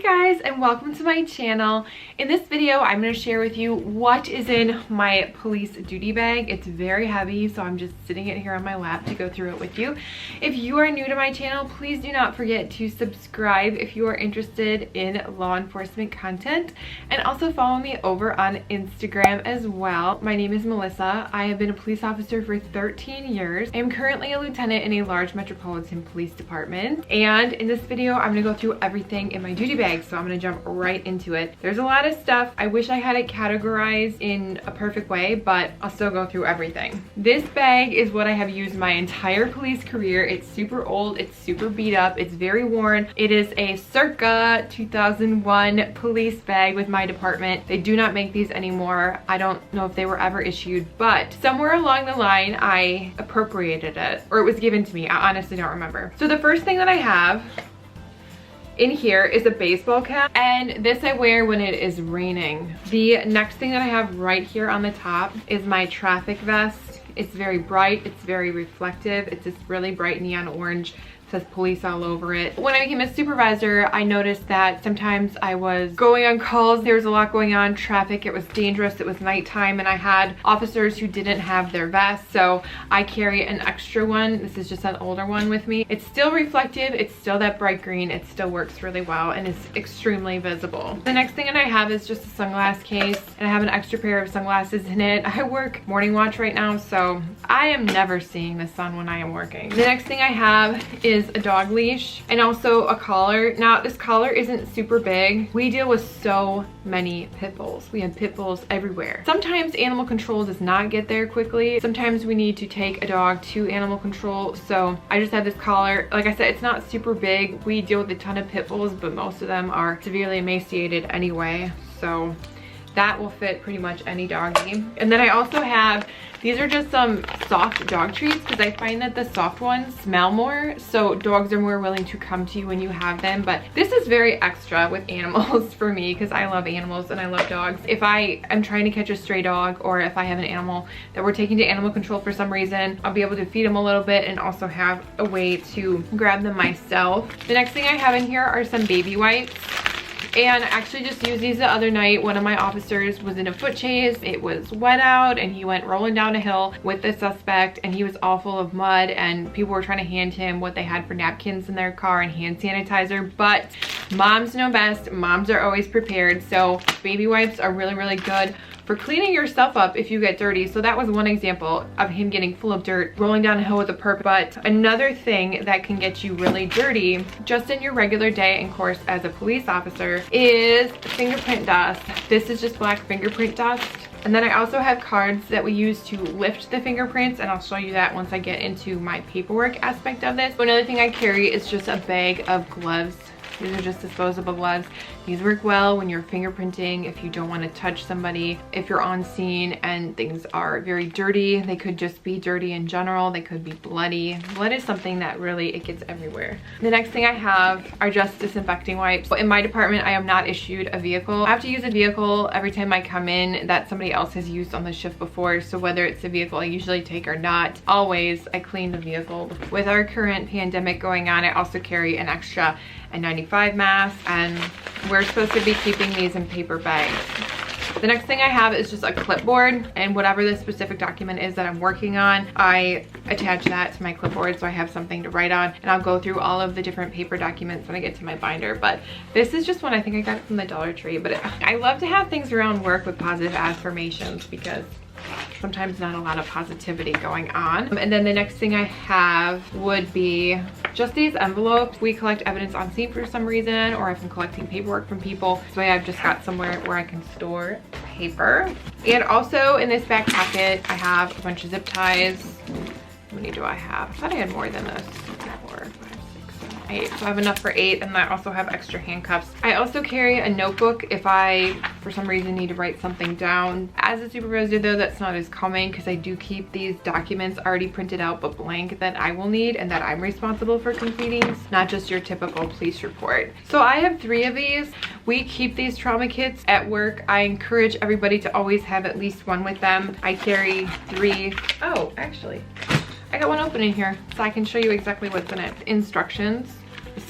guys, and welcome to my channel. In this video I'm going to share with you what is in my police duty bag. It's very heavy, so I'm just sitting it here on my lap to go through it with you. If you are new to my channel, please do not forget to subscribe if you are interested in law enforcement content, and also follow me over on Instagram as well. My name is Melissa. I have been a police officer for 13 years. I am currently a lieutenant in a large metropolitan police department, and in this video I'm going to go through everything in my duty bag, so I'm going to jump right into it. There's a lot of stuff. I wish I had it categorized in a perfect way, but I'll still go through everything. This bag is what I have used my entire police career. It's super old, it's super beat up, it's very worn. It is a circa 2001 police bag with my department. They do not make these anymore. I don't know if they were ever issued, but somewhere along the line I appropriated it, or it was given to me. I honestly don't remember. So the first thing that I have in here is a baseball cap, and this I wear when it is raining. The next thing that I have right here on the top is my traffic vest. It's very bright, it's very reflective. It's this really bright neon orange. It says police all over it. When I became a supervisor, I noticed that sometimes I was going on calls, there was a lot going on, traffic, it was dangerous, it was nighttime, and I had officers who didn't have their vests, so I carry an extra one. This is just an older one with me. It's still reflective, it's still that bright green, it still works really well, and it's extremely visible. The next thing that I have is just a sunglass case, and I have an extra pair of sunglasses in it. I work morning watch right now, so I am never seeing the sun when I am working. The next thing I have is a dog leash and also a collar. Now this collar isn't super big. We deal with so many pit bulls. We have pit bulls everywhere. Sometimes animal control does not get there quickly. Sometimes we need to take a dog to animal control, so I just have this collar. Like I said, it's not super big. We deal with a ton of pit bulls, but most of them are severely emaciated anyway, so that will fit pretty much any doggy. And then I also have, these are just some soft dog treats because I find that the soft ones smell more, so dogs are more willing to come to you when you have them. But this is very extra with animals for me because I love animals and I love dogs. If I am trying to catch a stray dog, or if I have an animal that we're taking to animal control for some reason, I'll be able to feed them a little bit and also have a way to grab them myself. The next thing I have in here are some baby wipes. And I actually just used these the other night. One of my officers was in a foot chase. It was wet out and he went rolling down a hill with the suspect, and he was all full of mud, and people were trying to hand him what they had for napkins in their car and hand sanitizer. But moms know best. Moms are always prepared. So baby wipes are really, really good for cleaning yourself up if you get dirty. So that was one example of him getting full of dirt, rolling down a hill with a perp. But another thing that can get you really dirty just in your regular day and course as a police officer is fingerprint dust. This is just black fingerprint dust. And then I also have cards that we use to lift the fingerprints, and I'll show you that once I get into my paperwork aspect of this. Another thing I carry is just a bag of gloves. These are just disposable gloves. These work well when you're fingerprinting, if you don't want to touch somebody, if you're on scene and things are very dirty. They could just be dirty in general. They could be bloody. Blood is something that really, it gets everywhere. The next thing I have are just disinfecting wipes. In my department, I am not issued a vehicle. I have to use a vehicle every time I come in that somebody else has used on the shift before. So whether it's a vehicle I usually take or not, always I clean the vehicle. With our current pandemic going on, I also carry an extra N95 mask, and we're supposed to be keeping these in paper bags. The next thing I have is just a clipboard, and whatever the specific document is that I'm working on, I attach that to my clipboard so I have something to write on, and I'll go through all of the different paper documents when I get to my binder. But this is just one, I think I got it from the Dollar Tree, but I love to have things around work with positive affirmations because sometimes not a lot of positivity going on. And then the next thing I have would be just these envelopes. We collect evidence on scene for some reason, or if I'm collecting paperwork from people, so I've just got somewhere where I can store paper. And also in this back pocket I have a bunch of zip ties. How many do I have? I thought I had more than this. 4, 5, 6, 7, 8. So I have enough for 8, and I also have extra handcuffs. I also carry a notebook if I, for some reason, need to write something down. As a supervisor though, that's not as common because I do keep these documents already printed out but blank that I will need and that I'm responsible for completing, not just your typical police report. So I have 3 of these. We keep these trauma kits at work. I encourage everybody to always have at least one with them. I carry 3. Oh, actually, I got one open in here so I can show you exactly what's in it. Instructions,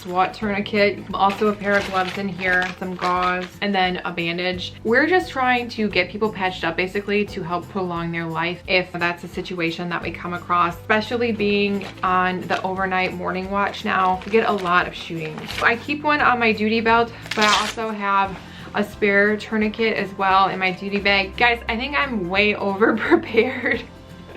SWAT tourniquet, also a pair of gloves in here, some gauze, and then a bandage. We're just trying to get people patched up basically to help prolong their life if that's a situation that we come across, especially being on the overnight morning watch now. We get a lot of shootings. I keep one on my duty belt, but I also have a spare tourniquet as well in my duty bag. Guys, I think I'm way over prepared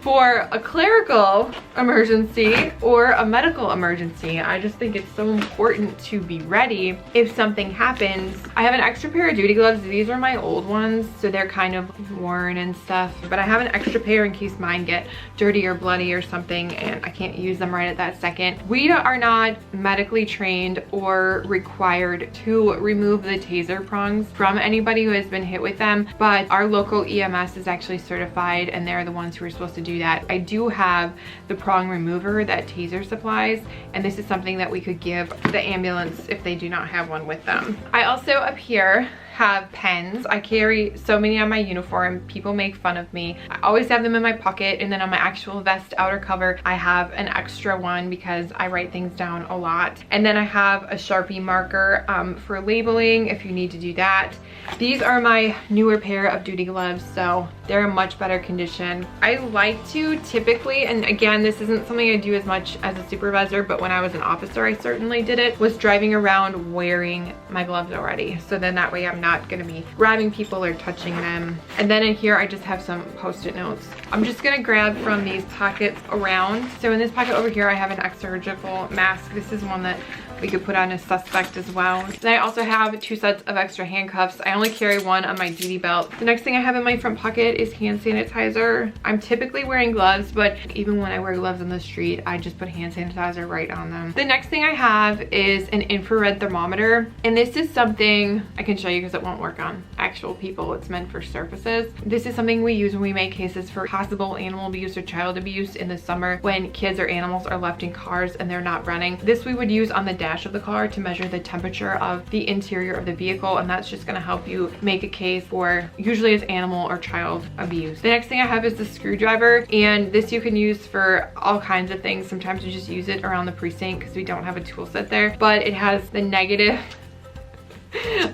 for a clerical emergency or a medical emergency. I just think it's so important to be ready if something happens. I have an extra pair of duty gloves. These are my old ones, so they're kind of worn and stuff, but I have an extra pair in case mine get dirty or bloody or something and I can't use them right at that second. We are not medically trained or required to remove the taser prongs from anybody who has been hit with them, but our local EMS is actually certified and they're the ones who are supposed to do that. I do have the Prong Remover that taser supplies, and this is something that we could give the ambulance if they do not have one with them. I also up here have pens. I carry so many on my uniform. People make fun of me. I always have them in my pocket, and then on my actual vest outer cover I have an extra one because I write things down a lot. And then I have a Sharpie marker for labeling if you need to do that. These are my newer pair of duty gloves, so they're in much better condition. I like to typically, and again, this isn't something I do as much as a supervisor, but when I was an officer I certainly did it, was driving around wearing my gloves already, so then that way I'm not gonna be grabbing people or touching them. And then in here I just have some post-it notes. I'm just gonna grab from these pockets around. So in this pocket over here I have an surgical mask. This is one that we could put on a suspect as well. Then I also have 2 sets of extra handcuffs. I only carry one on my duty belt. The next thing I have in my front pocket is hand sanitizer. I'm typically wearing gloves, but even when I wear gloves on the street, I just put hand sanitizer right on them. The next thing I have is an infrared thermometer, and this is something I can show you because it won't work on actual people. It's meant for surfaces. This is something we use when we make cases for possible animal abuse or child abuse in the summer when kids or animals are left in cars and they're not running. This we would use on the dash of the car to measure the temperature of the interior of the vehicle, and that's just going to help you make a case for usually as animal or child abuse. The next thing I have is the screwdriver, and this you can use for all kinds of things. Sometimes we just use it around the precinct because we don't have a tool set there, but it has the negative.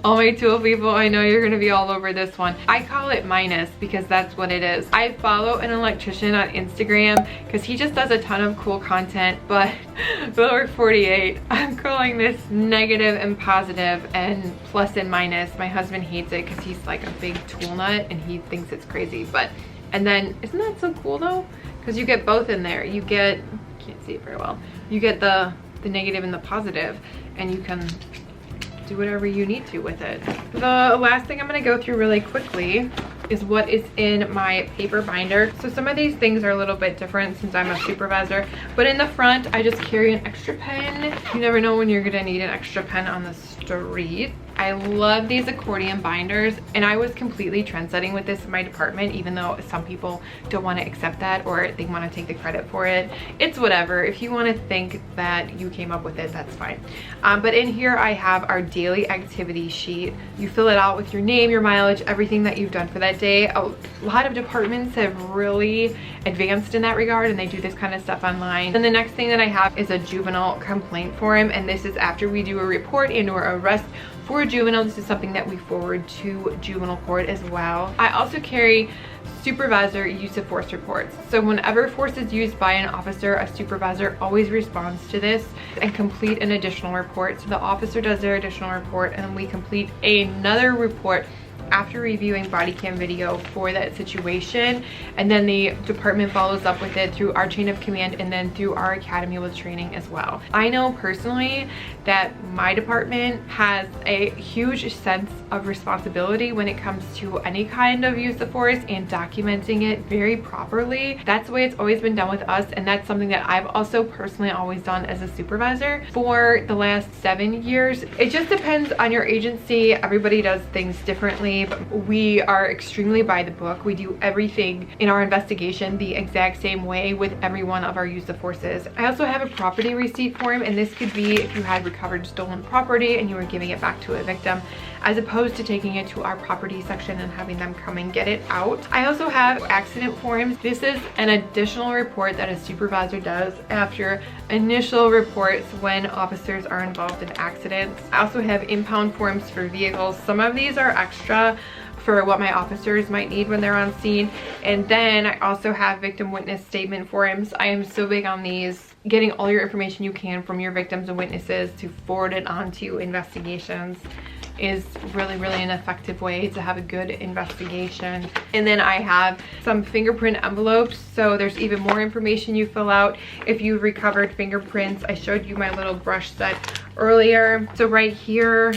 All my tool people, I know you're gonna be all over this one. I call it minus because that's what it is. I follow an electrician on Instagram because he just does a ton of cool content, but Lower 48, I'm calling this negative and positive and plus and minus. My husband hates it because he's like a big tool nut and he thinks it's crazy, but and then isn't that so cool though? Because you get both in there. You get, can't see it very well, you get the negative and the positive, and you can do whatever you need to with it. The last thing I'm going to go through really quickly is what is in my paper binder. So some of these things are a little bit different since I'm a supervisor, but in the front I just carry an extra pen. You never know when you're going to need an extra pen on the street. I love these accordion binders, and I was completely trendsetting with this in my department, even though some people don't want to accept that or they want to take the credit for it. It's whatever. If you want to think that you came up with it, that's fine. But in here I have our daily activity sheet. You fill it out with your name, your mileage, everything that you've done for that day. A lot of departments have really advanced in that regard, and they do this kind of stuff online. And the next thing that I have is a juvenile complaint form, and this is after we do a report and or arrest for a juvenile. This is something that we forward to juvenile court as well. I also carry supervisor use of force reports. So whenever force is used by an officer, a supervisor always responds to this and complete an additional report. So the officer does their additional report and then we complete another report after reviewing body cam video for that situation, and then the department follows up with it through our chain of command and then through our academy with training as well. I know personally that my department has a huge sense of responsibility when it comes to any kind of use of force and documenting it very properly. That's the way it's always been done with us, and that's something that I've also personally always done as a supervisor for the last 7 years. It just depends on your agency. Everybody does things differently, but we are extremely by the book. We do everything in our investigation the exact same way with every one of our use of forces. I also have a property receipt form, and this could be if you had recovered stolen property and you were giving it back to a victim. as opposed to taking it to our property section and having them come and get it out. I also have accident forms. This is an additional report that a supervisor does after initial reports when officers are involved in accidents. I also have impound forms for vehicles. Some of these are extra for what my officers might need when they're on scene. And then I also have victim witness statement forms. I am so big on these, getting all your information you can from your victims and witnesses to forward it on to investigations is really an effective way to have a good investigation. And then I have some fingerprint envelopes, so there's even more information you fill out if you've recovered fingerprints. I showed you my little brush set earlier. So right here,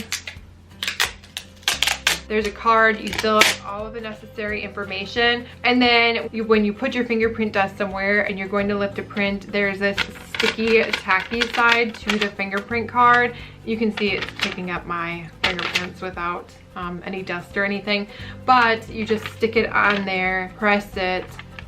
there's a card. You fill out all of the necessary information, and then when you put your fingerprint dust somewhere and you're going to lift a print, there's this sticky tacky side to the fingerprint card. You can see it's picking up my fingerprints without any dust or anything, but you just stick it on there, press it,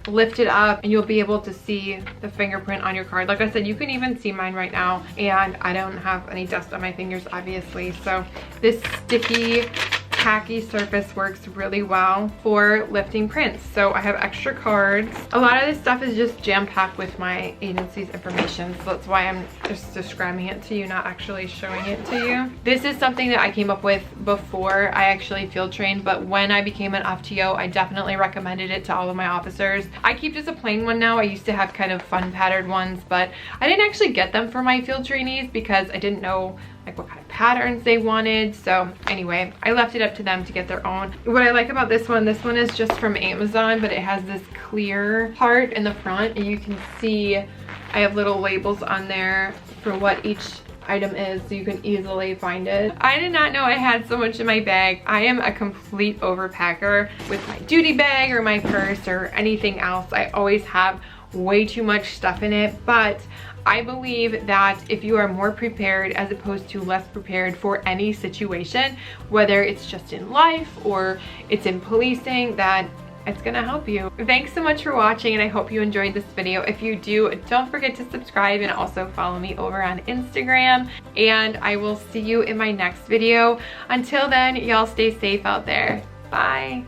lift it up, and you'll be able to see the fingerprint on your card. Like I said, you can even see mine right now, and I don't have any dust on my fingers, obviously. So this sticky tacky surface works really well for lifting prints. So I have extra cards. A lot of this stuff is just jam-packed with my agency's information, so that's why I'm just describing it to you, not actually showing it to you. This is something that I came up with before I actually field trained, but when I became an FTO, I definitely recommended it to all of my officers. I keep just a plain one now. I used to have kind of fun patterned ones, but I didn't actually get them for my field trainees because I didn't know like what kind of patterns they wanted. So anyway, I left it up to them to get their own. What I like about this one is just from Amazon, but it has this clear part in the front, and you can see I have little labels on there for what each item is, so you can easily find it. I did not know I had so much in my bag. I am a complete overpacker with my duty bag or my purse or anything else. I always have way too much stuff in it, but I believe that if you are more prepared as opposed to less prepared for any situation, whether it's just in life or it's in policing, that it's gonna help you. Thanks so much for watching, and I hope you enjoyed this video. If you do, don't forget to subscribe and also follow me over on Instagram, and I will see you in my next video. Until then, y'all stay safe out there. Bye.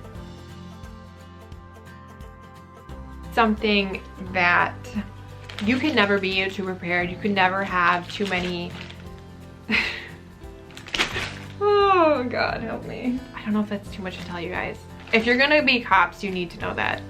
Something that you can never be too prepared. You can never have too many. Oh God, help me. I don't know if that's too much to tell you guys. If you're gonna be cops, you need to know that.